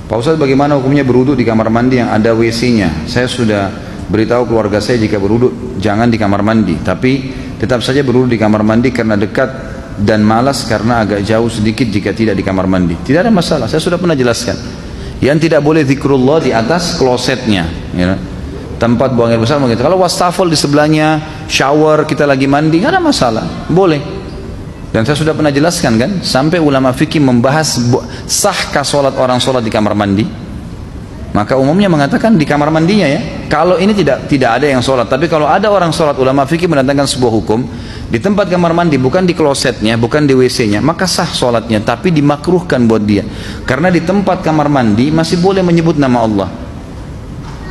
Pak Ustadz, bagaimana hukumnya berwudu di kamar mandi yang ada WC-nya? Saya sudah beritahu keluarga saya jika berwudu jangan di kamar mandi, tapi tetap saja berwudu di kamar mandi karena dekat dan malas karena agak jauh sedikit jika tidak di kamar mandi. Tidak ada masalah, saya sudah pernah jelaskan. Yang tidak boleh zikrullah di atas klosetnya, ya. Tempat buang air besar begitu. Kalau wastafel di sebelahnya, shower kita lagi mandi, nggak ada masalah, boleh. Dan saya sudah pernah jelaskan kan, sampai ulama fikih membahas sahkah sholat orang sholat di kamar mandi. Maka umumnya mengatakan di kamar mandinya ya. Kalau ini tidak ada yang sholat, tapi kalau ada orang sholat, ulama fikih mendatangkan sebuah hukum di tempat kamar mandi, bukan di klosetnya, bukan di WC-nya, maka sah sholatnya, tapi dimakruhkan buat dia. Karena di tempat kamar mandi masih boleh menyebut nama Allah.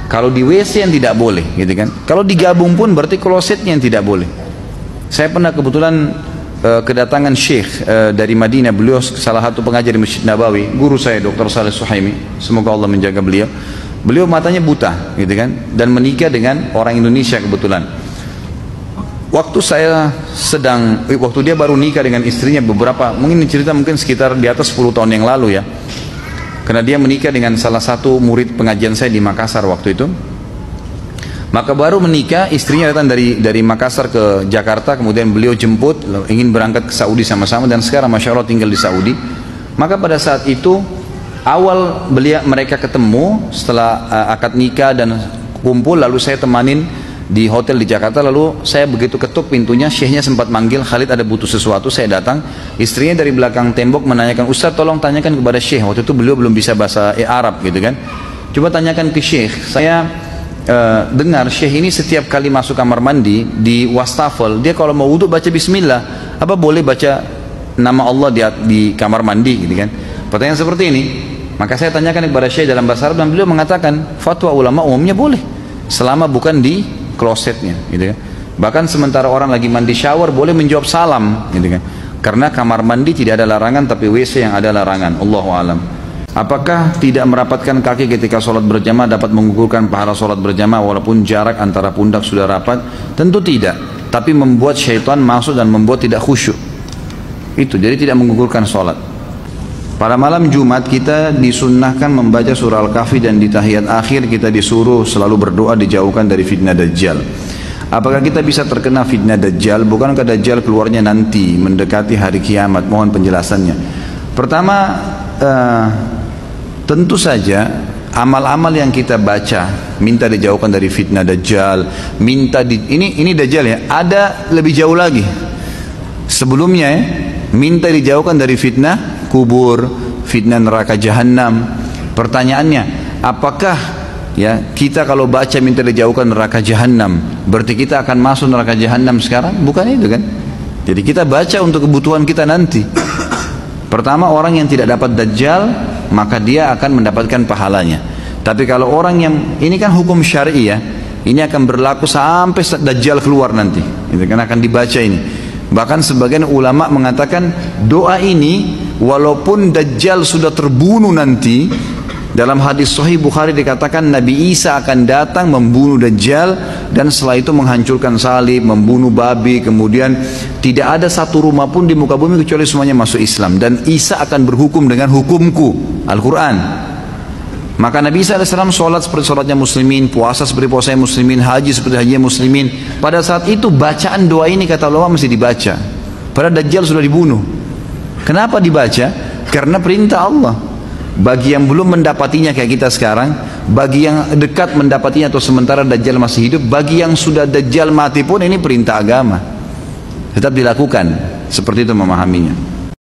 Kalau di WC yang tidak boleh, gitu kan? Kalau digabung pun berarti klosetnya yang tidak boleh. Saya pernah kebetulan kedatangan Syekh dari Madinah, beliau salah satu pengajar di Masjid Nabawi, guru saya Dr. Saleh Suhaimi, semoga Allah menjaga beliau. Beliau matanya buta, gitu kan, dan menikah dengan orang Indonesia kebetulan. Waktu dia baru nikah dengan istrinya mungkin cerita sekitar di atas 10 tahun yang lalu ya. Karena dia menikah dengan salah satu murid pengajian saya di Makassar waktu itu. Maka baru menikah, istrinya datang dari Makassar ke Jakarta, kemudian beliau jemput, ingin berangkat ke Saudi sama-sama, dan sekarang Masya Allah tinggal di Saudi. Maka pada saat itu, awal mereka ketemu, setelah akad nikah dan kumpul, lalu saya temanin di hotel di Jakarta, lalu saya begitu ketuk pintunya, syekhnya sempat manggil, Khalid ada butuh sesuatu, saya datang, istrinya dari belakang tembok menanyakan, Ustaz tolong tanyakan kepada syekh, waktu itu beliau belum bisa bahasa Arab gitu kan, coba tanyakan ke syekh, saya dengar syekh ini setiap kali masuk kamar mandi di wastafel, dia kalau mau wudhu baca bismillah, apa boleh baca nama Allah di kamar mandi gitu kan, pertanyaan seperti ini. Maka saya tanyakan kepada syekh dalam bahasa Arab, dan beliau mengatakan fatwa ulama umumnya boleh selama bukan di klosetnya gitu kan. Bahkan sementara orang lagi mandi shower boleh menjawab salam gitu kan, karena kamar mandi tidak ada larangan, tapi WC yang ada larangan. Allahu a'lam. Apakah tidak merapatkan kaki ketika sholat berjamaah dapat menggugurkan pahala sholat berjamaah walaupun jarak antara pundak sudah rapat? Tentu tidak, tapi membuat syaitan masuk dan membuat tidak khusyuk. Itu, jadi tidak menggugurkan sholat. Pada malam Jumat kita disunnahkan membaca surah Al-Kahfi, dan di tahiyat akhir kita disuruh selalu berdoa dijauhkan dari fitnah Dajjal. Apakah kita bisa terkena fitnah Dajjal? Bukankah Dajjal keluarnya nanti mendekati hari kiamat? Mohon penjelasannya. Pertama, tentu saja amal-amal yang kita baca minta dijauhkan dari fitnah Dajjal, ini Dajjal ya, ada lebih jauh lagi sebelumnya ya, minta dijauhkan dari fitnah kubur, fitnah neraka jahanam. Pertanyaannya, apakah ya kita kalau baca minta dijauhkan neraka jahanam berarti kita akan masuk neraka jahanam sekarang? Bukan itu kan. Jadi kita baca untuk kebutuhan kita nanti. Pertama, orang yang tidak dapat Dajjal maka dia akan mendapatkan pahalanya. Tapi kalau orang yang, ini kan hukum syar'i ya, ini akan berlaku sampai Dajjal keluar nanti, itu kan akan dibaca ini. Bahkan sebagian ulama mengatakan doa ini walaupun Dajjal sudah terbunuh nanti, dalam hadis Sahih Bukhari dikatakan Nabi Isa akan datang membunuh Dajjal, dan setelah itu menghancurkan salib, membunuh babi, kemudian tidak ada satu rumah pun di muka bumi kecuali semuanya masuk Islam, dan Isa akan berhukum dengan hukumku, Al-Quran. Maka Nabi Isa AS sholat seperti sholatnya muslimin, puasa seperti puasanya muslimin, haji seperti hajinya muslimin. Pada saat itu bacaan doa ini kata ulama mesti dibaca, padahal Dajjal sudah dibunuh. Kenapa dibaca? Karena perintah Allah. Bagi yang belum mendapatinya kayak kita sekarang, bagi yang dekat mendapatinya atau sementara Dajjal masih hidup, bagi yang sudah Dajjal mati pun ini perintah agama, tetap dilakukan. Seperti itu memahaminya.